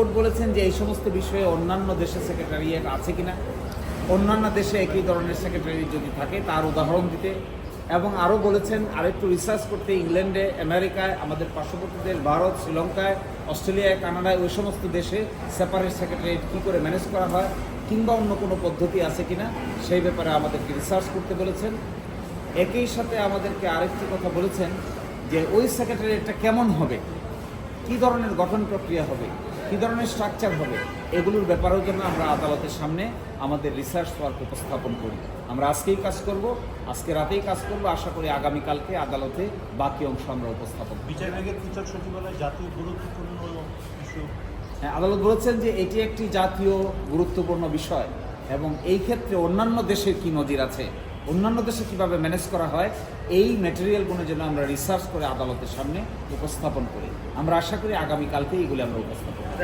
Court বলেছেন যে এই সমস্ত বিষয়ে অন্যান্য দেশের সেক্রেটারিয়েট আছে কিনা, অন্যান্য দেশে একই ধরনের সেক্রেটারি যদি থাকে তার উদাহরণ দিতে, এবং আরও বলেছেন আরেকটু রিসার্চ করতে ইংল্যান্ডে, আমেরিকায়, আমাদের পার্শ্ববর্তী দেশ ভারত, শ্রীলঙ্কায়, অস্ট্রেলিয়ায়, কানাডায় ওই সমস্ত দেশে সেপারেট সেক্রেটারিয়েট কী করে ম্যানেজ করা হয় কিংবা অন্য কোনো পদ্ধতি আছে কিনা সেই ব্যাপারে আমাদেরকে রিসার্চ করতে বলেছেন। একই সাথে আমাদেরকে আরেকটি কথা বলেছেন যে ওই সেক্রেটারিয়েটটা কেমন হবে, কী ধরনের গঠন প্রক্রিয়া হবে, কী ধরনের স্ট্রাকচার হবে, এগুলোর ব্যাপারেও যেন আমরা আদালতের সামনে আমাদের রিসার্চ ওয়ার্ক উপস্থাপন করি। আমরা আজকেই কাজ করব, আজকে রাতেই কাজ করব, আশা করি আগামীকালকে আদালতে বাকি অংশ আমরা উপস্থাপন করব। বিচার বিভাগের বিচার সচিবালয় জাতীয় গুরুত্বপূর্ণ ইস্যু। হ্যাঁ, আদালত বলেছেন যে এটি একটি জাতীয় গুরুত্বপূর্ণ বিষয় এবং এই ক্ষেত্রে অন্যান্য দেশের কী নজির আছে, অন্যান্য দেশে কীভাবে ম্যানেজ করা হয়, এই ম্যাটেরিয়ালগুলো যেন আমরা রিসার্চ করে আদালতের সামনে উপস্থাপন করি। আমরা আশা করি আগামীকালকে এইগুলি আমরা উপস্থাপন করি।